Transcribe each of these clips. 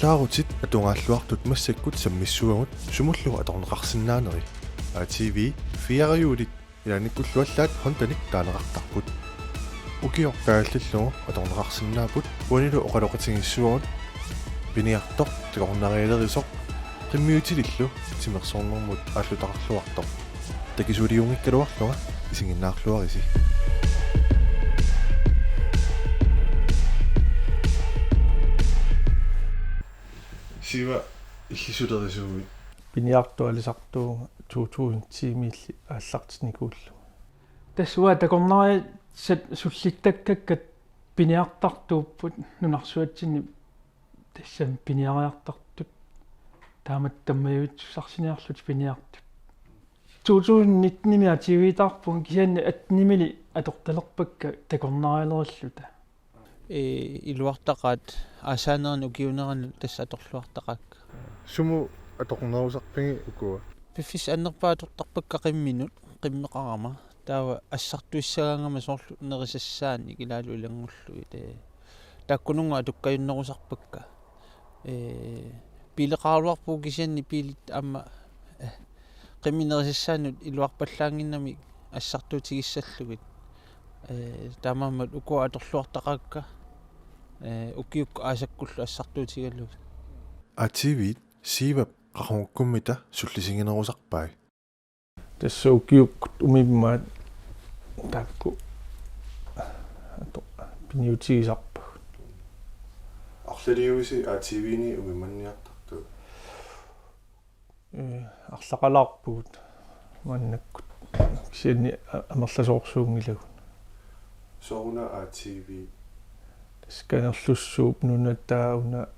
Арлаарутит атунгааллуартут массаккут саммиссуагут сумуллуга аторнеқарсинаанери TV фиариулит иланиккуллуаллаат хонтаник таанеқартарпут укиоркааллиллугу аторнеқарсинаапут уанилу оқалоқатингиссуагут пиниартоқ тикорнариалерисоқ qimmiutilillu timersoornermut ааллутақарлуартоқ такисулиунгиккалуарлуга исигиннаарлуариси сива иллисулерисууи пиниартуалисартуунга 2010 милли ааллартиникууллу тассуа такорнари суллиттаккаккат пиниартартууппут нунарсуатсини тассам пиниариартартут таамат таммаюутсарсиниарлут пиниартут 2019 тивитарпун кисианни атнимили аторталерпакка такорнариалериллута илуартақаат аасаанерни укиунерани тасса аторлуартақаак суму аторнерусарпиги укуа пиффис аннерпаатортарпакка қимминут қиммеқарама таава ассартуиссагаангама соорлу нерисассаани килаалу илангуллуи тааккунунга атуккаюннерусарпакка пилеқаруарпуу кисианни пилит аама қимминерисассаанут илуарпаллаангиннами ассартуутигиссаллугит таамаамат укуа аторлуартақаакка укиук аасаккуллу ассартуутигаллуг TV сива qaqungukkummita sullisiginerusarpai тасса укиуккут умиммаат таакку пиниутигисарпа арлалиуиси TV-ни умиманниартарту арлақалаарпугут маннаккут кисианни амерласоорсуунгилагу соуна TV сканерлуссууп нунаттауна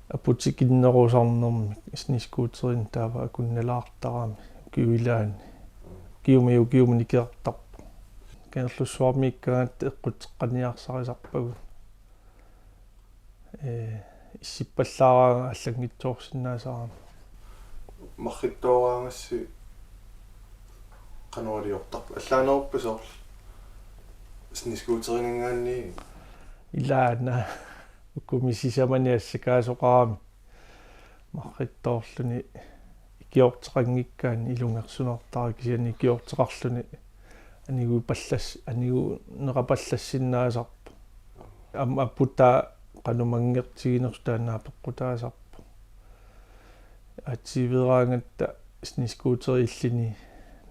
апутикиннерусарнерми снискуутерин таава акунналаартарами киуилаани киумиукиумникиартарпу канерлуссуармиккаат эққутеққаниарсарисарпагу иссиппаллаараа аллангитсоорсинаасарами марриттоораангасси кануалиортарпу аллаанеруппасорл снискуутерингаанни илаана укумисисаманиассакаасоқарами марриттоорлуни икиортеқангиккаани илунгерсунартари кисиани икиортеқарлуни анигу паллас анигу неқапаллассиннаасарпу аппута qanumanggertiginerstaanaa peqqutaasarpu атсивераангатта снискуутери иллини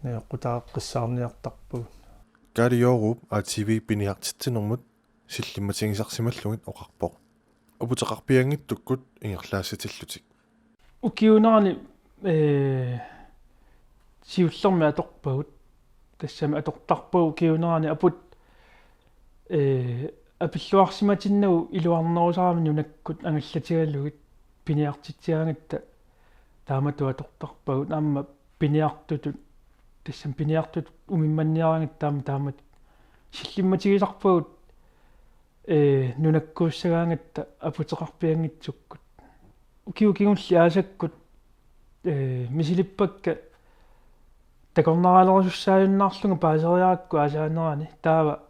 наеққутааққиссаарниартарпу калиоруп TV пиниартитсинэрмут силлимматигисарсималлугит оқарпоқ опутеқарпиангиттуккут ингерлаассатиллутик укиунарани сиуллерми аторпагут тассами атортарпагу киунарани апут апиллуарсиматиннагу илуарнерусарами нунаккут ангаллатигаллугит пиниартитсиангатта таамату атортарпагут аама пиниартутут тассам пиниартут умимманниараангаттаама таамат силлимматигисарпагут нунаккууссагаангатта апутеқарпиангитсуккут укиукигулли аасаккут мисилиппакка такорнараалерусуссааюннаарлунга паасериаракку аасаанерани таава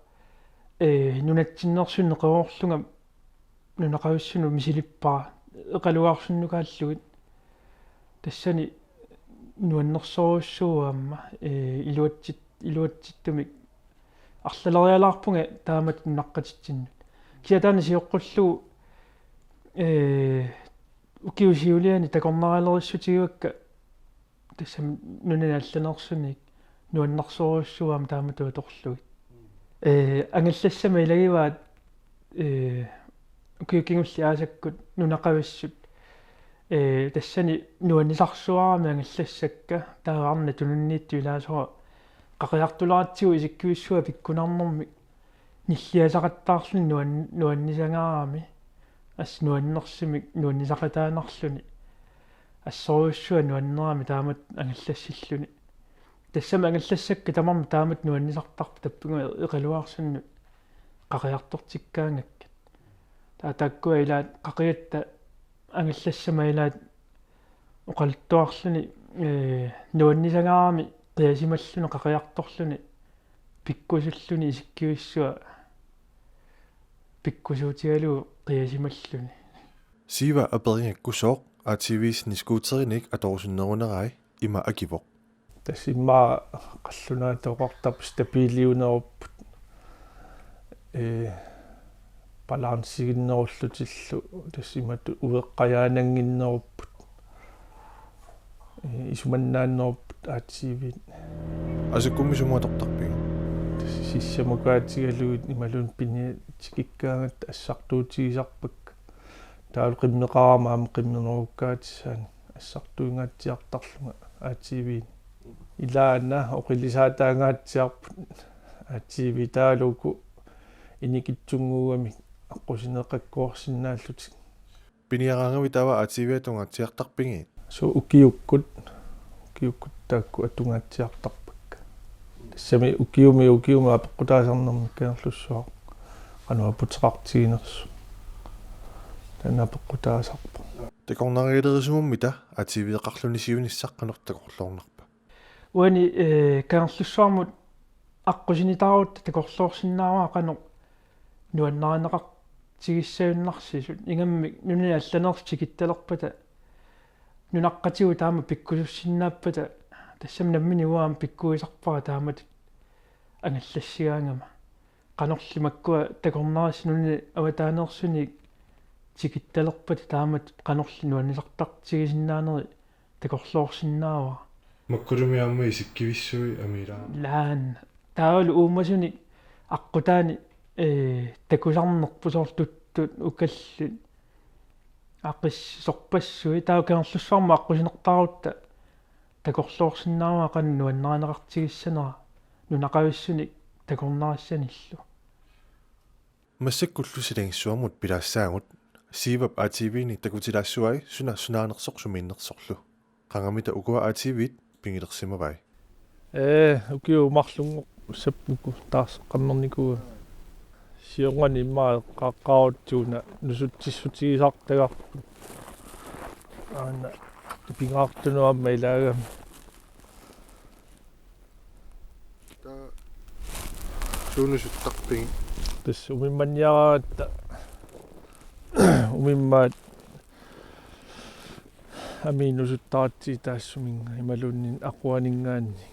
нунатсиннерсунне қеорлунга нунақависсуну мисилиппара эқалуаарсуннукааллугит тассани нуаннерсоруссууаама илуатситтумик арлалериалаарпунга таамат наққатитсиннут киатаана сиоққуллугу укиусиулиани такорнараалериссутигуакка тассам нунана алланерсуник нуаннерсоруссууаама таамату аторлугит ангаллассама илагиваат укиукингулли аасаккут нунақависсут тассани нуаннисарсуарами ангаллассакка тааваарна тунунниитту илаасора қақиартуларатсигу исиккуиссуа пиккунарнэрми ниллиасақаттаарлуни нуаннисангаарами ас нуаннерсимик нуаннисақатаанерлуни ассоруйуссуа нуаннерами таамат ангаллассиллуни тассама ангаллассакка тамарма таамат нуаннисартарпу таппуга эқалуаарсунну қақиартортиккаангакка тааккуа илаат қақиатта ангаллассама илаат оқалттуарлуни нуаннисангаарами қиасималлуни қақиарторлуни пиккусуллуни исиккуиссуа пиккусуутигалу қиасималлуни Siva aperiakkusooq ATV-sni skuuterinik atorsunnerunerai ima akivoq. Tassimmaa qallunaatoqartap stabiiliunerupput balanssiginnerullutillu tassimatu ueqqajaananginnerupput isumannaannerupput ATV Asukkummi sumuatortarpiga. sissamakaatigaluut imalun pini tikikkaangat assartuutigisarpak taal qimmeqaramaam qimmernerukkaatissaan assartuingaatiartarlunga ATV ilaana oqillisaataangaatsiarput ATV taaluku inikitsunguugamik aqusineqakkuorsinnaallutik Piniaraangami tawa ATV-atungaatiartarpingiit. so ukiukkut taakku atungaatsiartarpak tassami ukiumi apeqqutaasarnermik kanerlussuaq qanua puteqartiginersu танаапеккутаасарпа Tekornariilerisummita ATV-eqarluni siunissaq qanortakorlornarpa. уани канерлуссуармут аққусинитаарут такорлоорсиннааваа қано нуаннаранеқар тигиссаюннарсисут ингаммик нуни алланерс тигитталерпата нунаққатигу таама пиккусуссиннааппата тассам наммини уаам пиккуисарпара таамат ангаллассигаангама qanorlimakkua takornarassinuni аватаанерсуни тигитталерпата таамат qanorli нуаннисартартигисиннаанери такорлоорсиннаава Makkulumi isikkivissuи амилаа. лаан таавалу уумасуни аққутаани такусарнерпусоорлуттут укалли аққис сорпассуи таа канерлуссуарма аққусинертаарутта такорлоорсиннаава қан нуаннаранеқартигиссанера нунақависсуни такорнарассаниллу Массаккуллусилангиссуармут пилаассаагут сивап ATV-ни такутилаассуай сунаанерсоқ сумииннерсорлу. Qangamita ukua ATV-ит пингилерсимавай. укиумарлунгу саппуку таарсеққаммерникуа сионгани иммаа қаққаруттууна нусутсиссутигисартагарпу аана пингаартунуамма илаагам Та суунусуттарпиги тас умимманниараатта умиммаат аминусуттаратси таассуминга ималууннин ақуанингаанни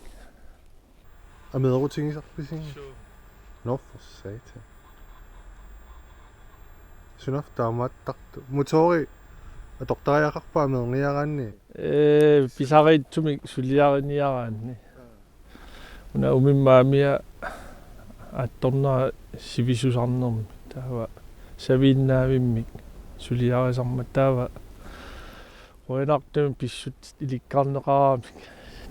амеерутигисарписинги. No for satan. Sunaftaammaattарту мотори атортариақарпаа мерниараанни писариитсумик сулиариниараанни уна умиммаамиа атторнаа сивисусарнерми таава савиннаавиммик сулиарисарма таава оенартум писсут иликкарнеқарамик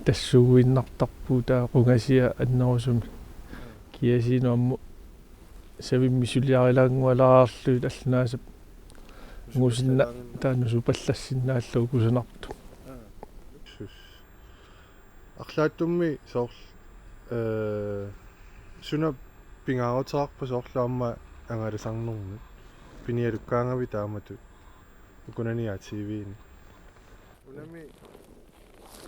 тассууиннартарпуу таа қунгасиа аннерусуми киасинуамму савимми сулиарилаангуалаарлуит аллунаасап ngusинна таанусу паллассиннааллу кусанарту арлааттумми соорл суна пингаарутерарпа соорлуамма ангаласарнерми пиниалуккаангави таамату укунани ATV-ни унами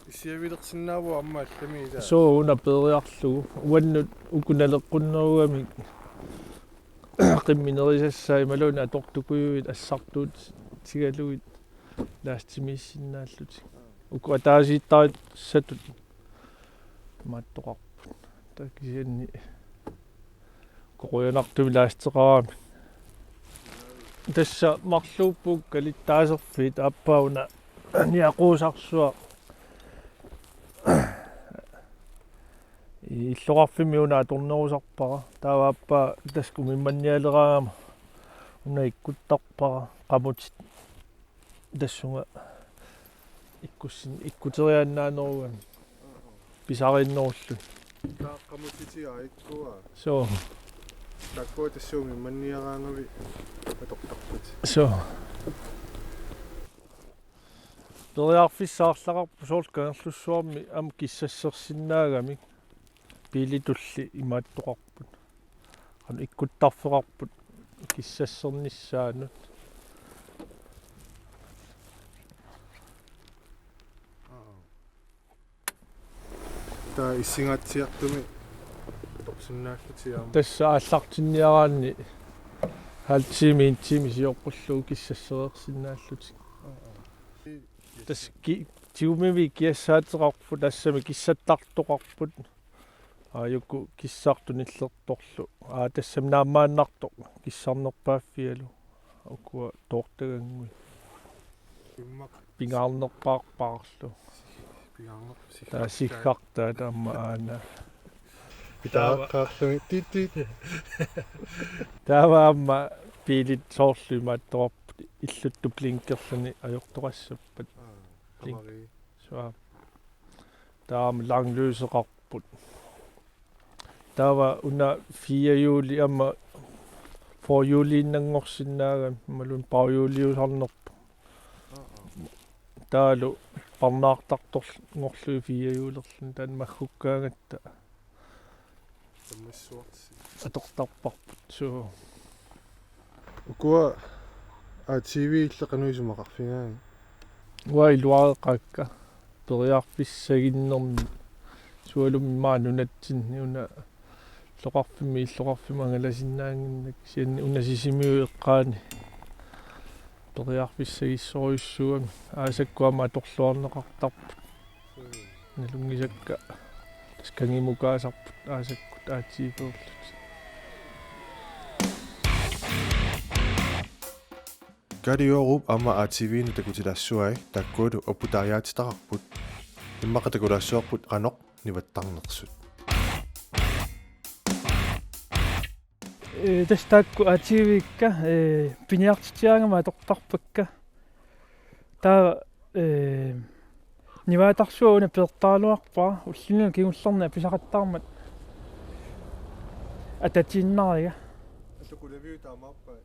исиавилерсиннааву амма аллами ида so una periarlugu uannut ukunaлеккуннеругами qimminerisassaa imaluna atortukuyuit assartuut tigaluit laastimiissinnaallути uku ataasiittarit satut maattoqarput takisianni qoruyanartumi laasteqarami tassa marluuppuk kalittaaserfiit appauna niaquusarsua иллоqarfimi una atornerusarpara taavaappa taskumimmannialeraangama una ikkuttarpara qamutit tassunga ikkuteriaannaanerugami pisariinnerullu qaamutitiga ikkua so takkua tassuumi manniaraangavi atortarput so teriarfissaarlaqarpu soorlkanerlussuarmi am kissassersinnaagami piilitulli imaattoqarput qanu ikkuttarfeqarput kissassernissaanut та иссингаатсиартуми торсиннааллутиаама тасса ааллартинниараанни halvtime en time siorpullugu kissassereersinnaallutик tas tiumimi kiassaateqarpu tassami kissattartoqarput aayukku kissartunillertorlu tassam naammaannartoq kissarnerpaaffialu ukua toortagangui Immaq pingaarnerpaarpaarlu piarnerp taassiggartaa taamma aana pitaqaarlumi titit taavaamma piilit soorluimaattorput illuttu blinkerluni ajortoqassappat amari så taam langløseqarput taava una 4 juli amma for juliinnangorsinnaaga malun parjuliusarnerpu taalu parnaartartorngorlu 4 julerlun taan maggukkaaгаtta tammassuarsi atortarparput so ukua TV illeqanuisumaqarfingaani uailuareqaakka periarpissaginnermi sualummi maanunatsinni una loqarfimmi illoqarfima angalasinnaaginnak sianni unasisimiu eqqaani periarpissagissoruissuami aasakkuama atorluarneqartarput nalungisakka skangimukaassarput aasakkut aatsiipeerlut Kadiorub amma ATV-nu takutilassuai takkuudu oputariaatitaqarput immaqatakulassuarput qanoq nivattarnersut тастаакку ативикка пиниартитиангама аторtarpakka таа ниваатарсууна пертаалуарпаа уллинуна кигуллерна писақаттаармат ататиннарига аллукулавиу таамаарпаа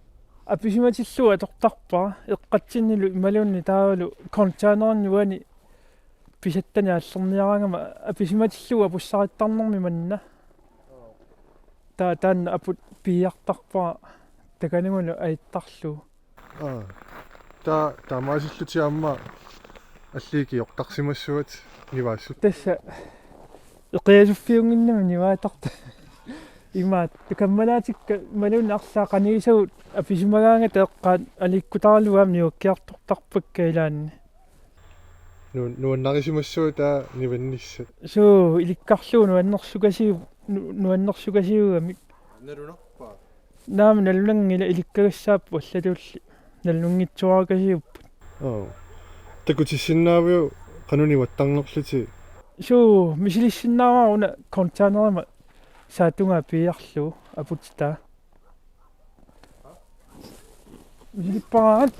аписиматиллуа аторtarpaa эққатсиннилу ималуунни таавалу контейнернуани писаттани аллерниарангама аписиматиллуа пуссариттарнерми манна таан апут пиартарпаа таканугуну аиттарлу таамаасиллутиамма аллики йортарсимассуат ниваассут тасса эқиасуффиунгиннами ниваатарта имаат такаммалаатикка малун арсаа канисагут аписимагаанга теэққаат аликкутаарлугаам ниуккиартортарпакка илаанни нуаннарисимассуа таа ниванниссат суу иликкарлуу нуаннерсугасиугами налунарпаа наами налунангила иликкагассааппу аллалуулли налунгитсуаракасиуппут такутиссиннаавиу кануни ваттарнерлути суу мисилиссиннааваруна контейнерма саатунга пиарлу апутта мисилиппараат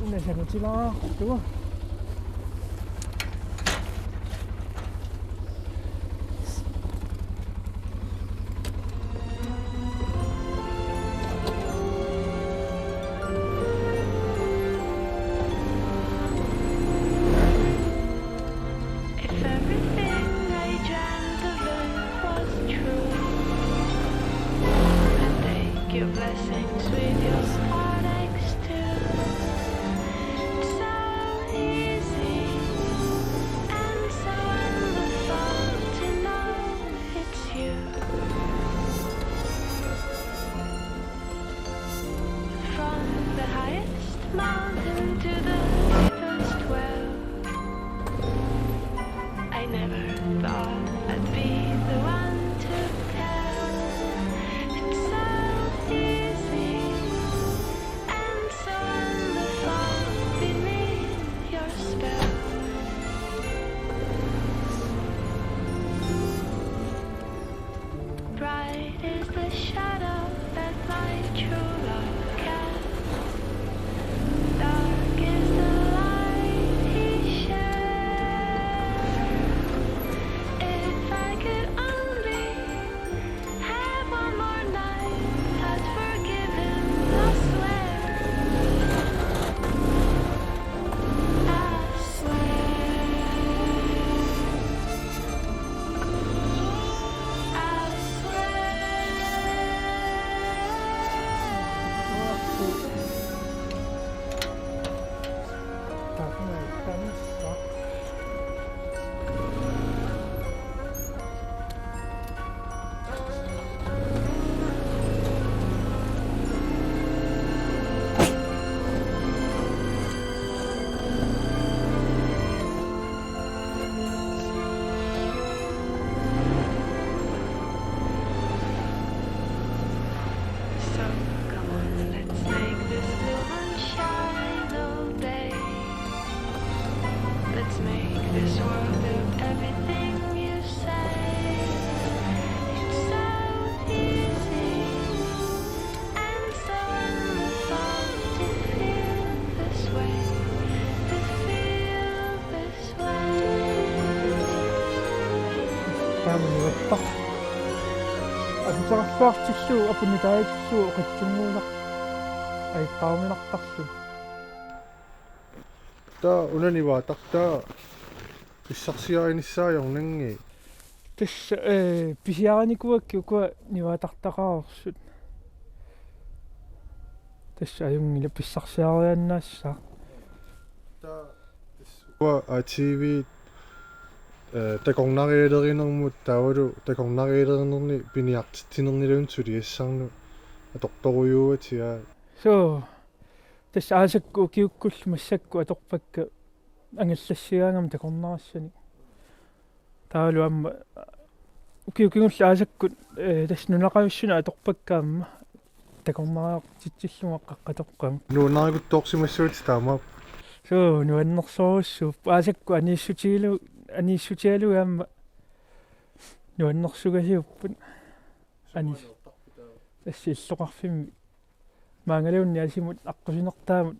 унасакутилаа туа Blessings with your heartaches too. So тааманиуаппа асисарфаартиллу апунитаитиллу оқитсунгуулақ аиттауминартарлу та унанива тартаа иссарсиариниссаajornangi тасса писиараникуакки укуа ниваатартақарсут тасса аюнгила писсарсиарианнаассаа та уа ATV такорнариалеринэрмут таавалу такорнариалеринерни пиниартитсинернилун сулиассарну аторторуйуатиа so тасса аасакку киуккуллу массакку аторпакка ангаллассигаангам такорнарассани таалу амма укиукингулла аасаккут тасс нунақависсуна аторпаккаамма такорнараартитсиллунга қаққатоққам нуунаригуттоорсимассуут таама so нуаннерсоруссуу аасакку анииссутиалугаамма нуаннерсугасиуппут анис тасси иллоқарфимми маангалуунни асимут аққусинертаамут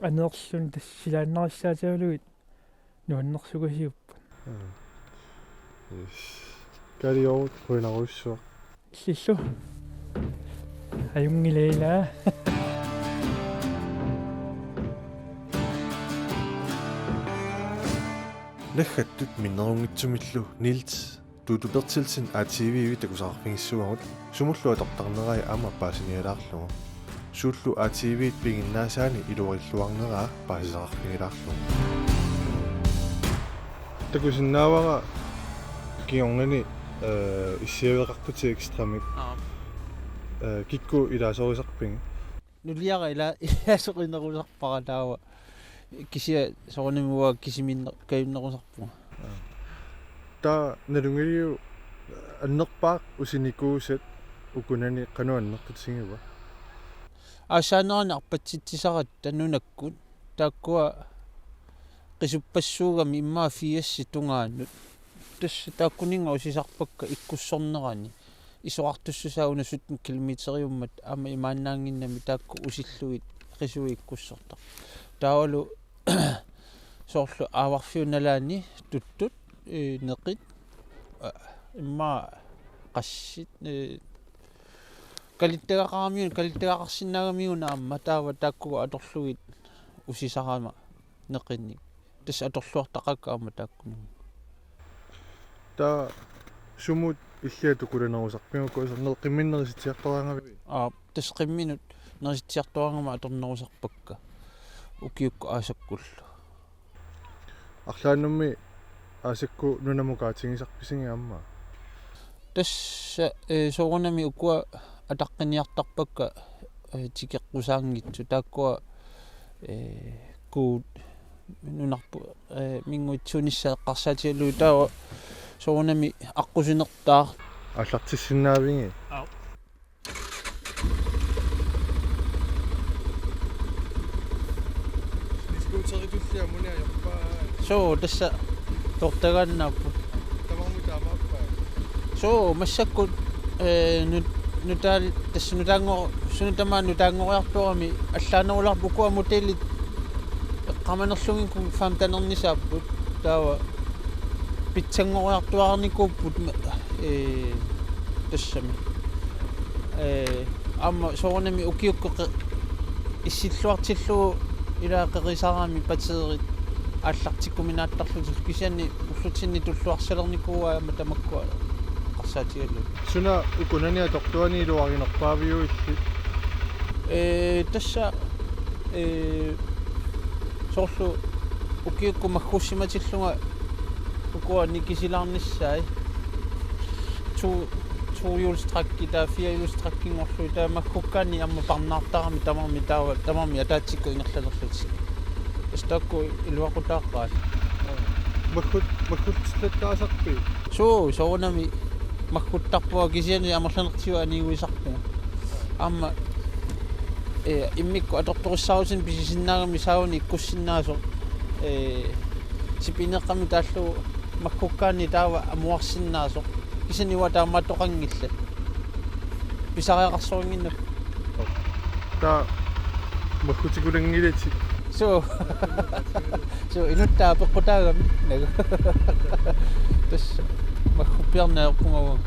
анеерлун тассилааннариссаатиалугит нуаннерсугасиуппут калио хуинаруссуа иллиллу аюнгилеила нахаттут миннерунгитсумиллу нилс тутуперсилсин ATV-ви такусаарфингиссуагут сумуллу атортарнерай аама паасиниалаарлугу сууллу ATV-т пигиннаасаани илуариллуарнераа паасисаарфигилаарлугу такусиннаавара киорнани иссиавеқарпути экстрамик кикку илаасорисарпинги нулиара илаасоқинерусарпара таава кisia соорнимуа кисимин каюннерусарпуга та налунгилиу аннерпаақ усиникуусат укунани кануаннертутсигива асаанерани арпатситсисарат танунаккут тааккуа qisuppassuugami immaa fiassi tungaannut тасса тааккунинга усисарпакка иккуссорнерани исоқартуссусаагуна 17 километриуммат аама имааннаангиннами таакку усиллуит qisui иккуссортар таавалу соорлу ааварфиуналаани туттут неқит имма qassит калиттагақарсинаагамиуна аама таава тааккуга аторлуит усисарама неқинник тасса аторлуартақакка аама тааккуна та сумут иллиатукуланерусарпингукку исернер қимминнериситсиартораангави тас қимминут нериситсиартораангама аторнерусарпакка укиукку аасаккуллу арлааннумми аасакку нунамукаатингисарписинги аама тасса соорунами укуа атаққиниартарпакка тикеққусаангитсу тааккуа куут нунарпу мингуитсунissaaqqarsaatiаллу таава соорунами аққусинертаа аллартиссиннаавинги дискутеритуллиа муниаёрпаа соо тасса тортагааннааппу тамарму таамааппаа соо массаккут нутаал тасса нутаанго сунутамаа нутаангориарпуарами аллаанеруларпу куа мотелит эққаманерлугинку фамтанернисааппут таава питсангориартуарникууппут тассами амма соорнами укиукку иссиллуартиллугу илаақерисараами патеерит ааллартиккуминааттарлуту кисианни уллутсинни туллуарсалерникууа амма тамаккуа қарсаатигалу суна укунаниа тортуани илуаринерпаавиу илли тасса соорлу укиукку маггуссиматиллунга укуа никисилаарниссаи туйулстракки таа фиаюлстраккингорлу таа маккуккаани амма парнаартарами тамарми атаатсикку ингерлалерлутси стакку илуақутааққаат маккутстлаттаасарпи соорунами маккуттарпуа кисиани амерланертиуа аниуисарпуга амма иммикку аторторуссаарусин писисиннаагами сауни иккуссиннаасо сипинеққами тааллу маккуккаани таава амуарсиннаасо кисаниуа таамааттоқангилла писариақарсорингинна та маккутикулангилати so inuttaa peqqutaagammi nagu tas Makkupiarneerpumava